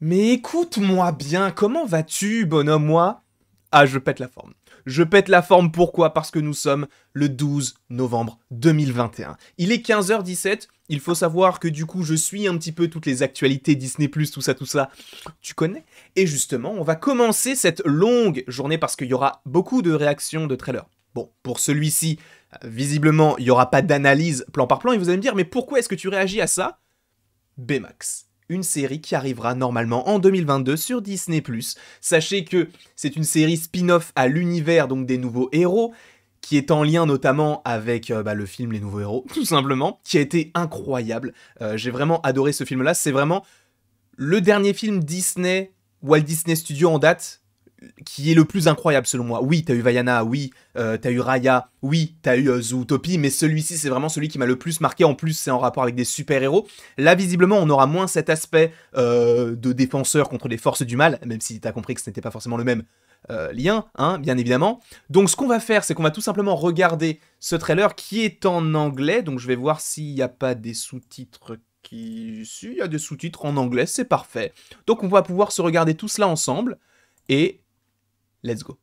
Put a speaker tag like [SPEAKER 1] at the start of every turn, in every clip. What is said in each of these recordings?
[SPEAKER 1] Mais écoute-moi bien, comment vas-tu, bonhomme, moi? Ah, je pète la forme. Je pète la forme, pourquoi? Parce que nous sommes le 12 novembre 2021. Il est 15h17, il faut savoir que du coup je suis un petit peu toutes les actualités Disney+, tout ça, tu connais? Et justement, on va commencer cette longue journée parce qu'il y aura beaucoup de réactions de trailers. Bon, pour celui-ci, visiblement, il n'y aura pas d'analyse plan par plan, et vous allez me dire, mais pourquoi est-ce que tu réagis à ça? Baymax. Une série qui arrivera normalement en 2022 sur Disney+. Sachez que c'est une série spin-off à l'univers donc des nouveaux héros, qui est en lien notamment avec le film Les Nouveaux Héros, tout simplement, qui a été incroyable. J'ai vraiment adoré ce film-là. C'est vraiment le dernier film Disney, Walt Disney Studios en date, qui est le plus incroyable selon moi. Oui, t'as eu Vaiana, oui, t'as eu Raya, oui, t'as eu Zootopie, mais celui-ci, c'est vraiment celui qui m'a le plus marqué. En plus, c'est en rapport avec des super-héros. Là, visiblement, on aura moins cet aspect de défenseur contre les forces du mal, même si t'as compris que ce n'était pas forcément le même lien, hein, bien évidemment. Donc, ce qu'on va faire, c'est qu'on va tout simplement regarder ce trailer qui est en anglais. Donc, je vais voir s'il n'y a pas des sous-titres qui... Si, il y a des sous-titres en anglais, c'est parfait. Donc, on va pouvoir se regarder tout cela ensemble. Et... let's go.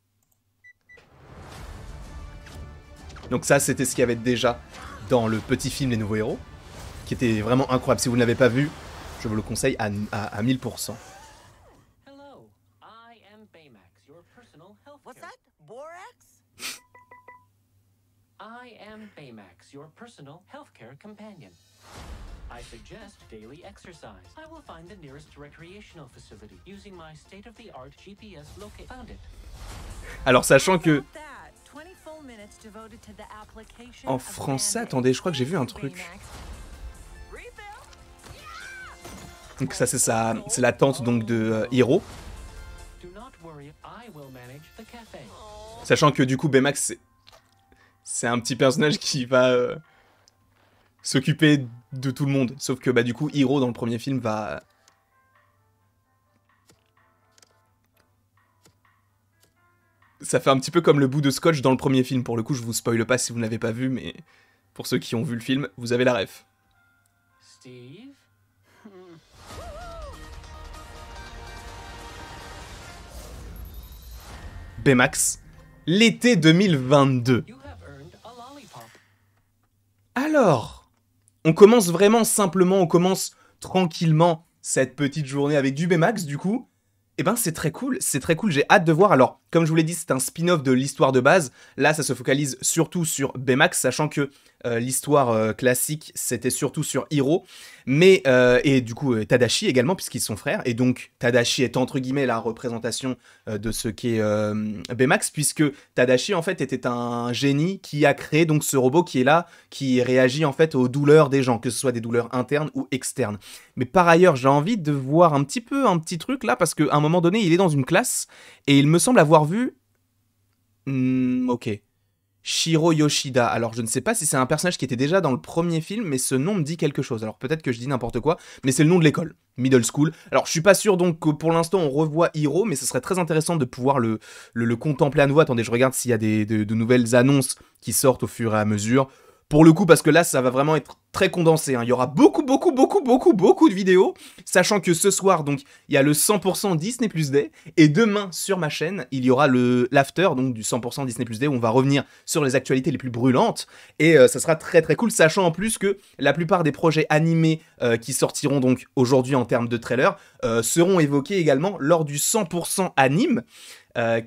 [SPEAKER 1] Donc ça, c'était ce qu'il y avait déjà dans le petit film Les Nouveaux Héros, qui était vraiment incroyable. Si vous ne l'avez pas vu, je vous le conseille à 1000%.
[SPEAKER 2] Hello, I am Baymax, your personal healthcare.
[SPEAKER 3] What's that? Borax?
[SPEAKER 2] I am Baymax, your personal healthcare companion. I suggest daily exercise. I will find the nearest recreational facility using my state-of-the-art GPS locate. Found it.
[SPEAKER 1] Alors, sachant que... en français, attendez, je crois que j'ai vu un truc. Donc ça, c'est la tante donc de Hiro. Sachant que du coup, Baymax, c'est un petit personnage qui va s'occuper de tout le monde. Sauf que du coup, Hiro dans le premier film va... Ça fait un petit peu comme le bout de scotch dans le premier film. Pour le coup, je vous spoile pas si vous ne l'avez pas vu, mais pour ceux qui ont vu le film, vous avez la ref.
[SPEAKER 2] Steve?
[SPEAKER 1] Baymax, l'été 2022. Alors, on commence vraiment simplement, on commence tranquillement cette petite journée avec du Baymax, du coup. Eh ben, c'est très cool, j'ai hâte de voir. Alors, comme je vous l'ai dit, c'est un spin-off de l'histoire de base. Là, ça se focalise surtout sur Baymax, sachant que l'histoire classique, c'était surtout sur Hiro. Mais, et du coup, Tadashi également, puisqu'ils sont frères. Et donc, Tadashi est entre guillemets la représentation de ce qu'est Baymax, puisque Tadashi, en fait, était un génie qui a créé donc ce robot qui est là, qui réagit en fait aux douleurs des gens, que ce soit des douleurs internes ou externes. Mais par ailleurs, j'ai envie de voir un petit truc là, parce qu'à un moment donné, il est dans une classe, et il me semble avoir vu... ok. Shiro Yoshida. Alors, je ne sais pas si c'est un personnage qui était déjà dans le premier film, mais ce nom me dit quelque chose. Alors, peut-être que je dis n'importe quoi, mais c'est le nom de l'école. Middle School. Alors, je suis pas sûr donc que pour l'instant on revoit Hiro, mais ce serait très intéressant de pouvoir le contempler à nouveau. Attendez, je regarde s'il y a de nouvelles annonces qui sortent au fur et à mesure. Pour le coup, parce que là, ça va vraiment être très condensé, hein. Il y aura beaucoup de vidéos, sachant que ce soir, donc, il y a le 100% Disney Plus Day, et demain, sur ma chaîne, il y aura l'after, donc, du 100% Disney Plus Day, où on va revenir sur les actualités les plus brûlantes, et ça sera très cool, sachant en plus que la plupart des projets animés qui sortiront, donc, aujourd'hui en termes de trailer, seront évoqués également lors du 100% anime,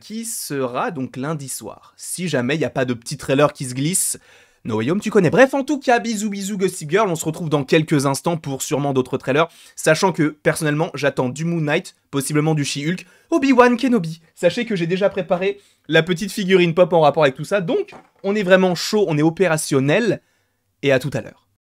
[SPEAKER 1] qui sera, donc, lundi soir. Si jamais il n'y a pas de petit trailer qui se glisse... No Way Home, tu connais. Bref, en tout cas, bisous Gossip Girl, on se retrouve dans quelques instants pour sûrement d'autres trailers, sachant que, personnellement, j'attends du Moon Knight, possiblement du She-Hulk, Obi-Wan Kenobi. Sachez que j'ai déjà préparé la petite figurine pop en rapport avec tout ça, donc on est vraiment chaud, on est opérationnel, et à tout à l'heure.